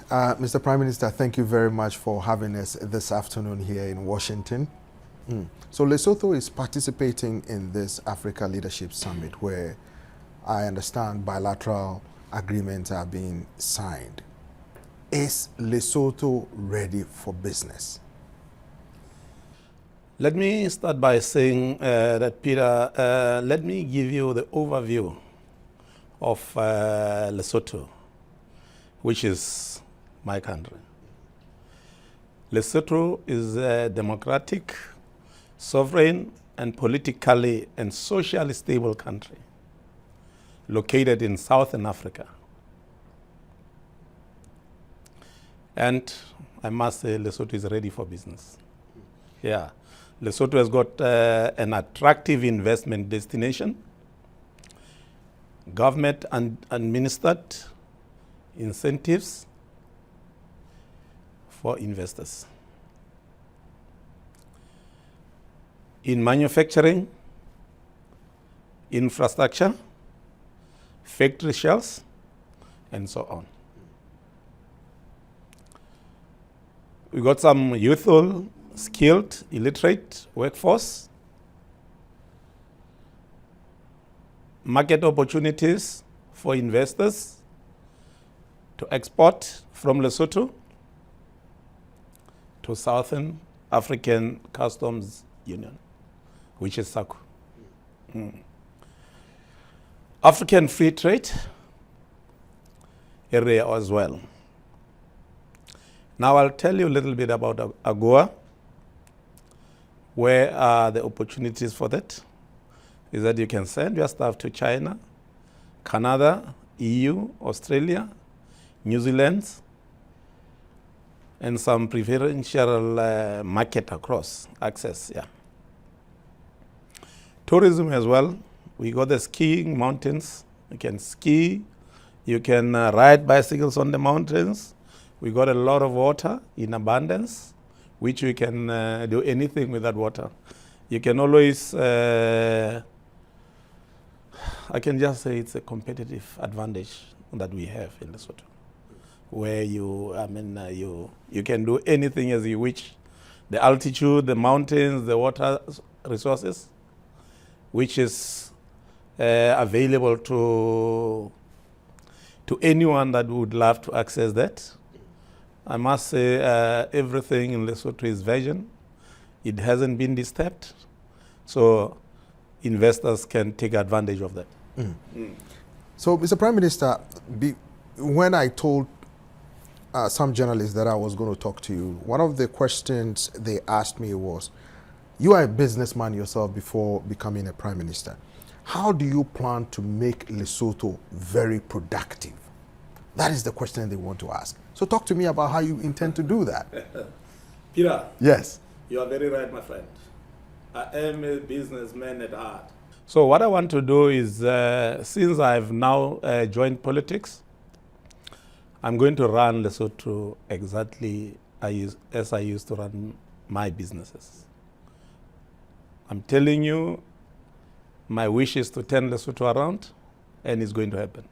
Mr. Prime Minister, thank you very much for having us this afternoon here in Washington. So Lesotho is participating in this Africa Leadership Summit where I understand bilateral agreements are being signed. Is Lesotho ready for business? Let me start by saying that, Peter, let me give you the overview of Lesotho, which is my country. Lesotho is a democratic, sovereign, and politically and socially stable country located in Southern Africa. And I must say Lesotho is ready for business. Yeah, Lesotho has got an attractive investment destination, government administered incentives for investors. In manufacturing, infrastructure, factory shells, and so on. We got some youthful, skilled, illiterate workforce, market opportunities for investors to export from Lesotho to Southern African Customs Union, which is SACU. African free trade area as well. Now I'll tell you a little bit about AGOA. Where are the opportunities for that? Is that you can send your stuff to China, Canada, EU, Australia, New Zealand, and some preferential market across access, yeah. Tourism as well. We got the skiing mountains. You can ski, you can ride bicycles on the mountains. We got a lot of water in abundance, which we can do anything with that water. You can always, I can just say it's a competitive advantage that we have in Lesotho, where you can do anything as you wish. The altitude, the mountains, the water resources, which is available to anyone that would love to access that. I must say everything in Lesotho is virgin. It hasn't been disturbed. So investors can take advantage of that. So, Mr. Prime Minister, when I told some journalists that I was going to talk to you, one of the questions they asked me was, you are a businessman yourself before becoming a Prime Minister. How do you plan to make Lesotho very productive? That is the question they want to ask. So talk to me about how you intend to do that. Peter. Yes. You are very right, my friend. I am a businessman at heart. So what I want to do is, since I've now joined politics, I'm going to run Lesotho exactly as I used to run my businesses. I'm telling you, my wish is to turn Lesotho around, and it's going to happen.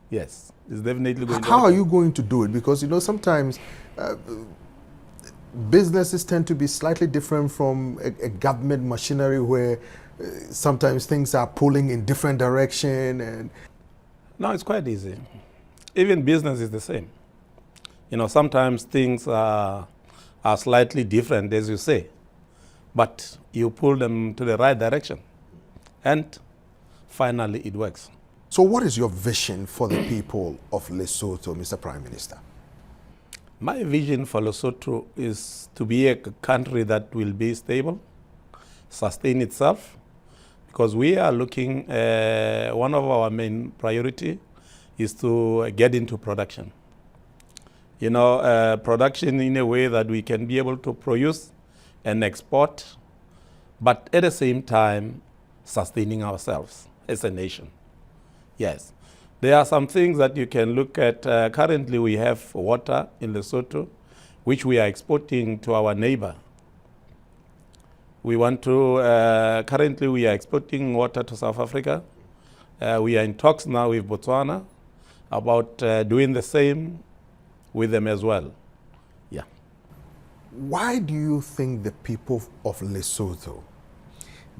Yes, it's definitely going to happen. How are you going to do it? Because, you know, sometimes businesses tend to be slightly different from a government machinery where sometimes things are pulling in different direction. And no, it's quite easy. Even business is the same. You know, sometimes things are slightly different, as you say, but you pull them to the right direction, and finally it works. So what is your vision for the people of Lesotho, Mr. Prime Minister? My vision for Lesotho is to be a country that will be stable, sustain itself, because we are looking, one of our main priority is to get into production. You know, production in a way that we can be able to produce and export, but at the same time, sustaining ourselves as a nation. Yes. There are some things that you can look at. Currently, we have water in Lesotho, which we are exporting to our neighbor. We want to, currently we are exporting water to South Africa. We are in talks now with Botswana about doing the same with them as well. Yeah. Why do you think the people of Lesotho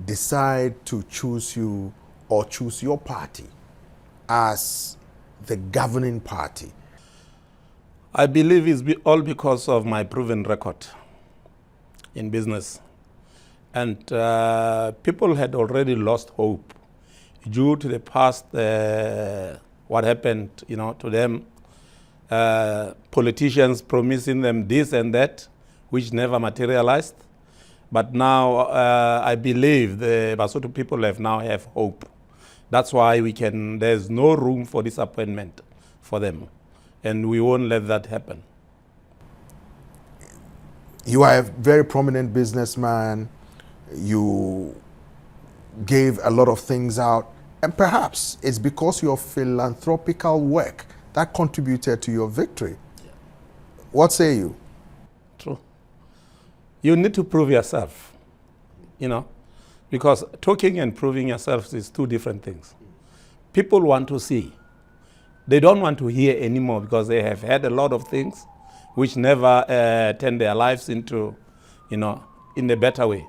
decide to choose you or choose your party as the governing party? I believe it's all because of my proven record in business. And people had already lost hope due to the past, what happened, to them. Politicians promising them this and that, which never materialized. But now I believe the Basotho people now have hope. That's why there's no room for disappointment for them. And we won't let that happen. You are a very prominent businessman. You gave a lot of things out. And perhaps it's because of your philanthropical work that contributed to your victory. Yeah. What say you? True. You need to prove yourself, because talking and proving yourself is two different things. People want to see. They don't want to hear anymore because they have had a lot of things which never turn their lives into, in a better way.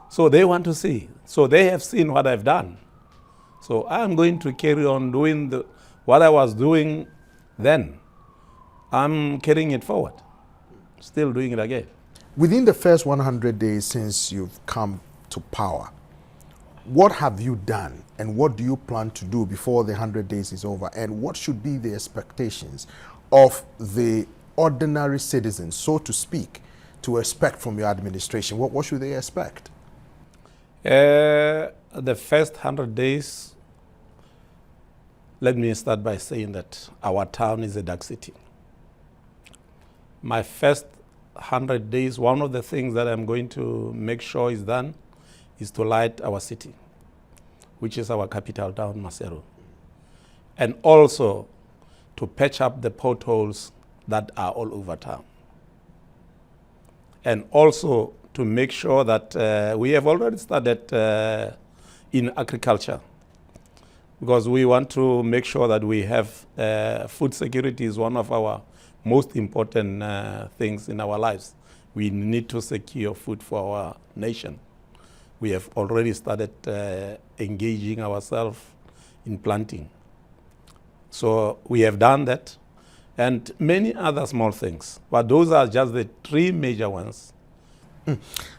So they want to see. So they have seen what I've done. So I'm going to carry on doing what I was doing then. I'm carrying it forward, still doing it again. Within the first 100 days since you've come to power, what have you done and what do you plan to do before the 100 days is over? And what should be the expectations of the ordinary citizens, so to speak, to expect from your administration? What should they expect? The first 100 days, let me start by saying that our town is a dark city. My first 100 days, one of the things that I'm going to make sure is done is to light our city, which is our capital town, Maseru, and also to patch up the potholes that are all over town. And also to make sure that we have already started in agriculture, because we want to make sure that we have food security is one of our most important things in our lives. We need to secure food for our nation. We have already started engaging ourselves in planting. So we have done that, and many other small things. But those are just the three major ones.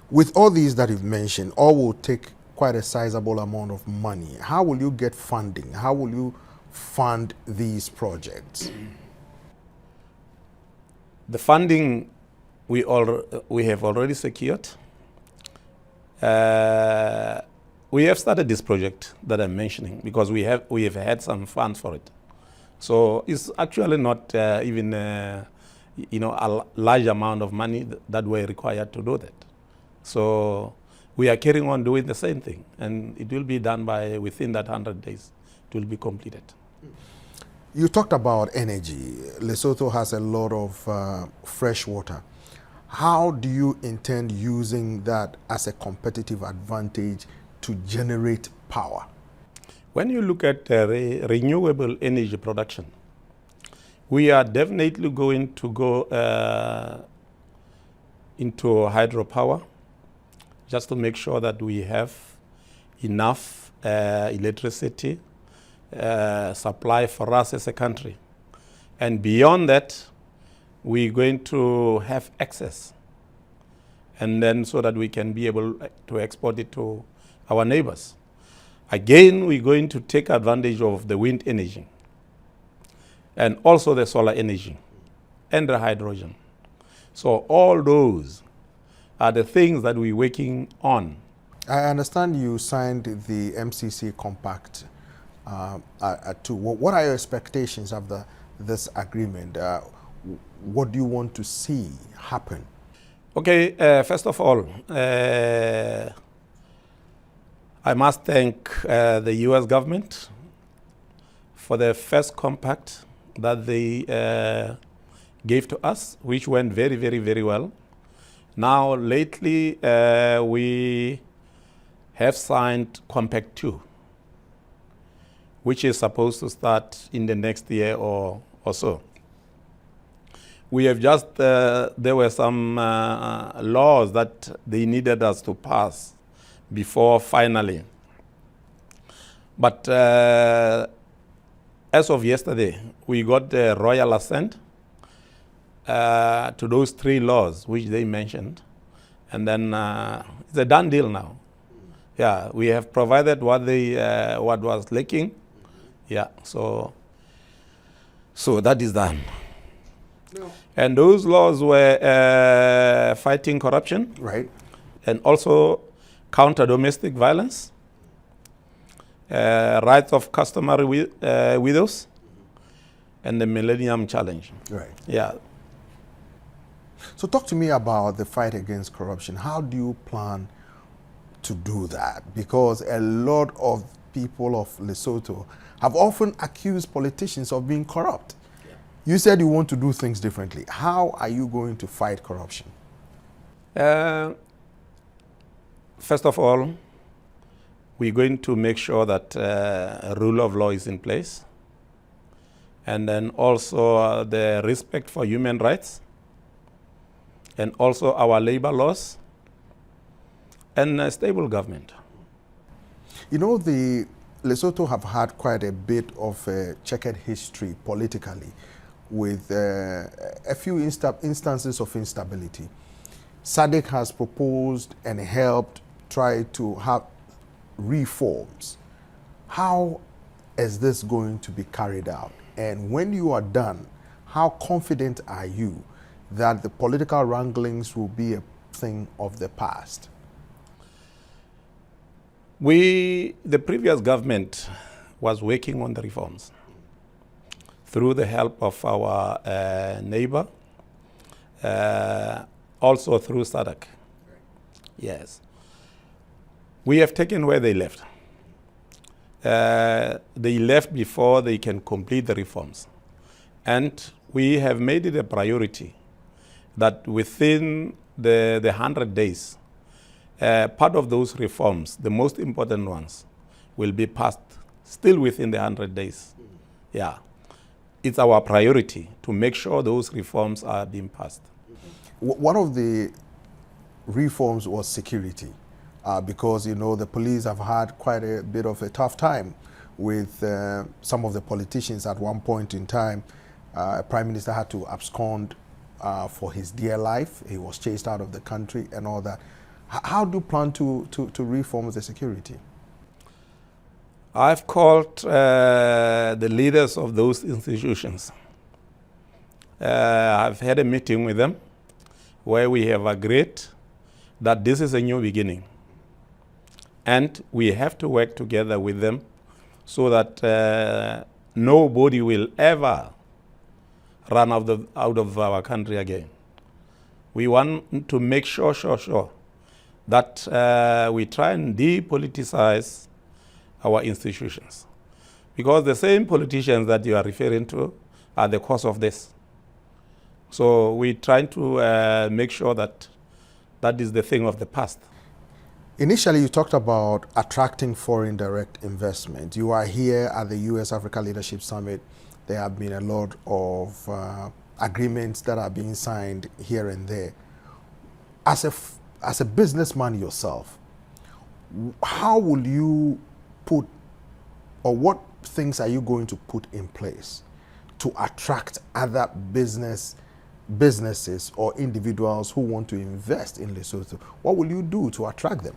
With all these that you've mentioned, all will take quite a sizable amount of money. How will you get funding? How will you fund these projects? The funding we have already secured. We have started this project that I'm mentioning because we have had some funds for it. So it's actually not even a large amount of money that were required to do that. So we are carrying on doing the same thing, and it will be done within that 100 days. It will be completed. You talked about energy. Lesotho has a lot of fresh water. How do you intend using that as a competitive advantage to generate power? When you look at renewable energy production, we are definitely going to go into hydropower just to make sure that we have enough electricity supply for us as a country. And beyond that, we're going to have access, and then so that we can be able to export it to our neighbors. Again, we're going to take advantage of the wind energy and also the solar energy and the hydrogen. So all those are the things that we're working on. I understand you signed the MCC Compact too. What are your expectations of this agreement? What do you want to see happen? Okay, first of all, I must thank the U.S. government for the first compact that they gave to us, which went very, very, very well. Now, lately, we have signed Compact 2, which is supposed to start in the next year or so. We have just, there were some laws that they needed us to pass before finally. But as of yesterday, we got the royal assent to those 3 laws which they mentioned. And then it's a done deal now. Yeah, we have provided what what was lacking. Yeah, so that is done. No. And those laws were fighting corruption, Right. and also counter domestic violence, rights of customary widows, and the Millennium Challenge. Right. Yeah. So talk to me about the fight against corruption. How do you plan to do that? Because a lot of people of Lesotho have often accused politicians of being corrupt. Yeah. You said you want to do things differently. How are you going to fight corruption? First of all, we're going to make sure that rule of law is in place, and then also the respect for human rights, and also our labor laws, and a stable government. You know, the Lesotho have had quite a bit of a checkered history politically, with a few instances of instability. SADC has proposed and helped try to have reforms. How is this going to be carried out? And when you are done, how confident are you that the political wranglings will be a thing of the past? The previous government was working on the reforms through the help of our neighbor, also through SADC. Yes. We have taken where they left. They left before they can complete the reforms. And we have made it a priority that within the 100 days, part of those reforms, the most important ones, will be passed still within the 100 days. Yeah. It's our priority to make sure those reforms are being passed. One of the reforms was security, because, you know, the police have had quite a bit of a tough time with some of the politicians. At one point in time, Prime Minister had to abscond for his dear life. He was chased out of the country and all that. How do you plan to reform the security? I've called the leaders of those institutions. I've had a meeting with them where we have agreed that this is a new beginning. And we have to work together with them so that nobody will ever run out of our country again. We want to make sure that we try and depoliticize our institutions. Because the same politicians that you are referring to are the cause of this. So we're trying to make sure that that is the thing of the past. Initially, you talked about attracting foreign direct investment. You are here at the U.S. Africa Leadership Summit. There have been a lot of agreements that are being signed here and there. As a businessman yourself, how will you put, or what things are you going to put in place to attract other businesses or individuals who want to invest in Lesotho? What will you do to attract them?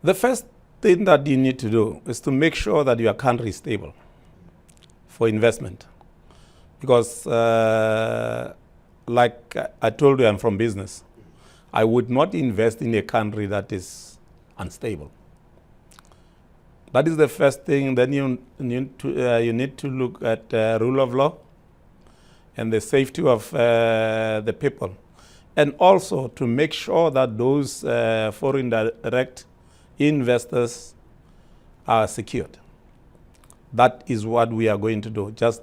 The first thing that you need to do is to make sure that your country is stable for investment. Because like I told you, I'm from business. I would not invest in a country that is unstable. That is the first thing. Then you need to look at rule of law and the safety of the people. And also to make sure that those foreign direct investors are secured. That is what we are going to do. Just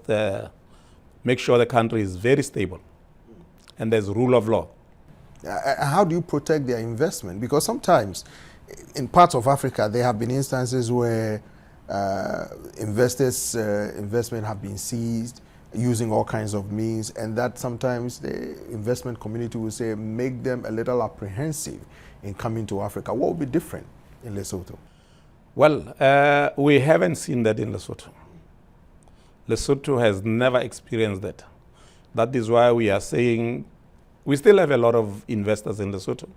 make sure the country is very stable and there's rule of law. How do you protect their investment? Because sometimes in parts of Africa, there have been instances where investment have been seized using all kinds of means, and that sometimes the investment community will say make them a little apprehensive in coming to Africa. What would be different in Lesotho? Well, we haven't seen that in Lesotho. Lesotho has never experienced that. That is why we are saying we still have a lot of investors in Lesotho,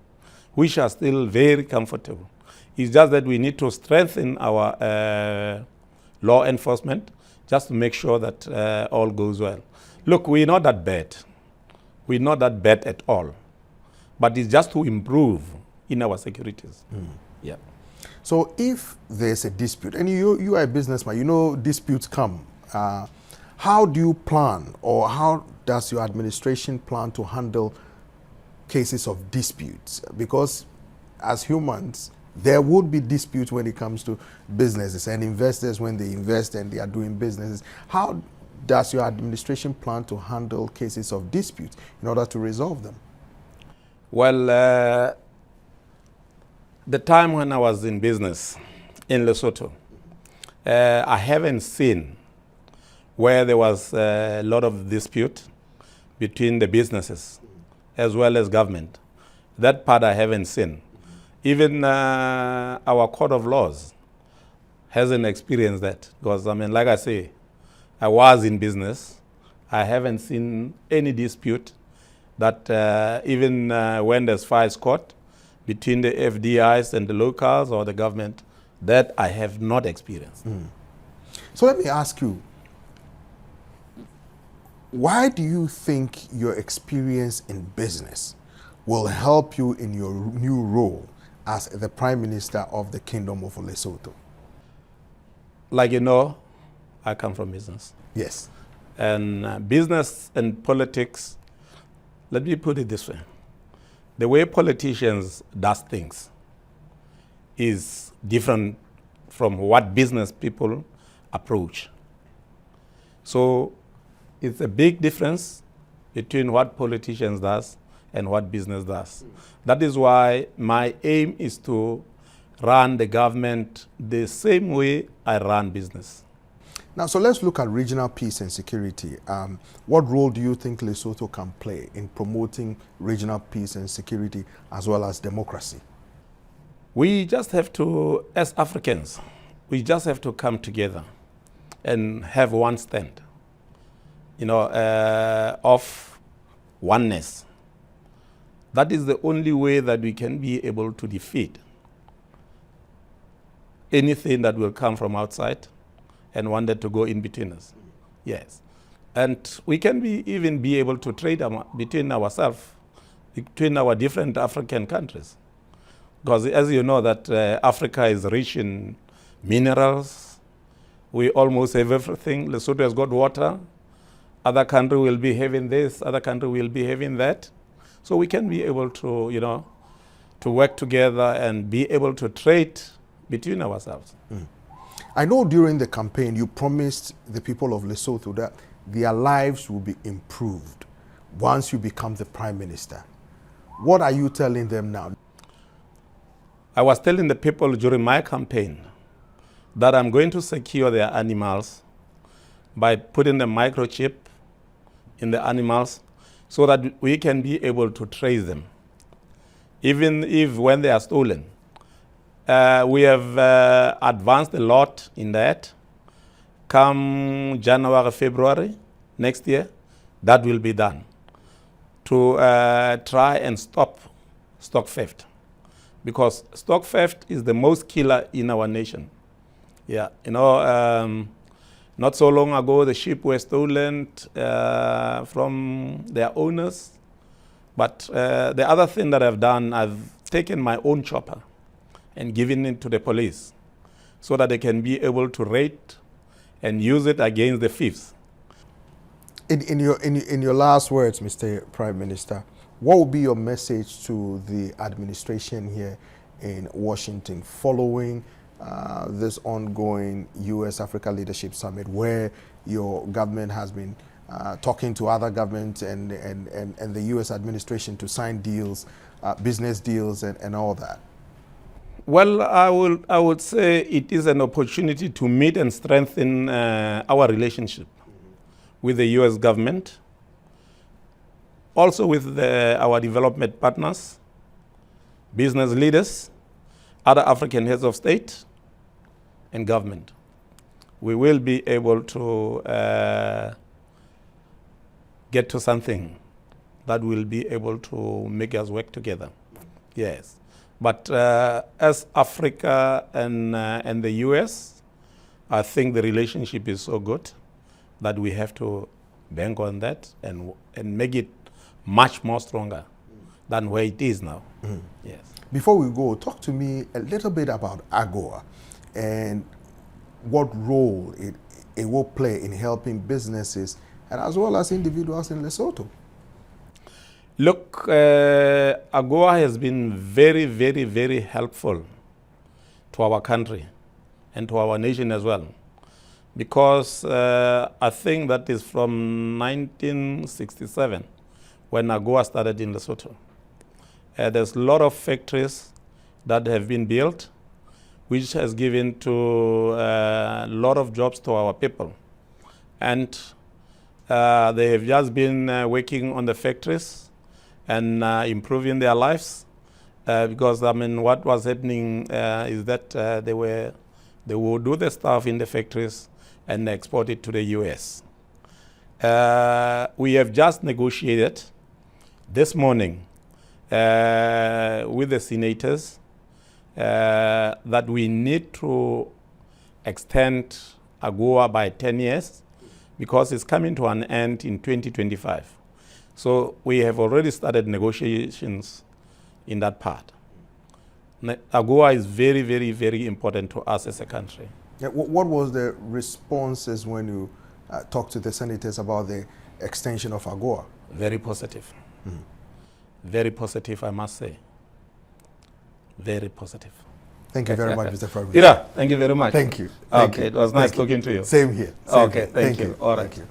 which are still very comfortable. It's just that we need to strengthen our law enforcement just to make sure that all goes well. Look, we're not that bad. We're not that bad at all. But it's just to improve in our securities. Yeah. So if there's a dispute, and you are a businessman, you know disputes come. How do you plan, or how does your administration plan to handle cases of disputes? Because as humans, there would be disputes when it comes to businesses and investors when they invest and they are doing businesses. How does your administration plan to handle cases of disputes in order to resolve them? Well, the time when I was in business in Lesotho, I haven't seen where there was a lot of dispute between the businesses as well as government. That part I haven't seen. Even our Court of Laws hasn't experienced that. Because, I mean, like I say, I was in business. I haven't seen any dispute that even when there's fires court between the FDIs and the locals or the government, that I have not experienced. So let me ask you, why do you think your experience in business will help you in your new role as the Prime Minister of the Kingdom of Lesotho? Like you know, I come from business. Yes. And business and politics, let me put it this way. The way politicians does things is different from what business people approach. So it's a big difference between what politicians does and what business does. That is why my aim is to run the government the same way I run business. Now, so let's look at regional peace and security. What role do you think Lesotho can play in promoting regional peace and security as well as democracy? We just have to, as Africans, we just have to come together and have one stand, of oneness. That is the only way that we can be able to defeat anything that will come from outside and wanted to go in between us. Yes. And we can even be able to trade between ourselves, between our different African countries. Because as you know that Africa is rich in minerals. We almost have everything. Lesotho has got water. Other country will be having this, other country will be having that. So we can be able to, to work together and be able to trade between ourselves. I know during the campaign you promised the people of Lesotho that their lives will be improved once you become the Prime Minister. What are you telling them now? I was telling the people during my campaign that I'm going to secure their animals by putting the microchip in the animals so that we can be able to trace them, even if when they are stolen. We have advanced a lot in that. Come January, February next year, that will be done to try and stop stock theft. Because stock theft is the most killer in our nation. Yeah, not so long ago, the sheep were stolen from their owners. But the other thing that I've done, I've taken my own chopper and given it to the police so that they can be able to raid and use it against the thieves. In your last words, Mr. Prime Minister, what would be your message to the administration here in Washington following this ongoing U.S. Africa Leadership Summit, where your government has been talking to other governments and the U.S. administration to sign deals, business deals and all that? Well, I would say it is an opportunity to meet and strengthen our relationship. with the U.S. government, also with our development partners, business leaders, other African heads of state, and government. We will be able to get to something that will be able to make us work together. Yes. But as Africa and the U.S., I think the relationship is so good that we have to bank on that and make it much more stronger than where it is now. Yes. Before we go, talk to me a little bit about AGOA and what role it will play in helping businesses and as well as individuals in Lesotho. Look, AGOA has been very, very, very helpful to our country and to our nation as well, because I think that is from 1967 when AGOA started in Lesotho. There's a lot of factories that have been built, which has given to a lot of jobs to our people. And they have just been working on the factories and improving their lives, because I mean, what was happening is that they would do the stuff in the factories and export it to the U.S. We have just negotiated this morning with the senators that we need to extend AGOA by 10 years because it's coming to an end in 2025. So we have already started negotiations in that part. AGOA is very, very, very important to us as a country. Yeah, what was the responses when you talked to the senators about the extension of AGOA? Very positive. Very positive, I must say. Very positive. Thank you very much, Mr. Prime Minister. Ira, thank you very much. Thank you. Okay, it was nice talking to you. Same here. Okay, thank you. All right. Thank you.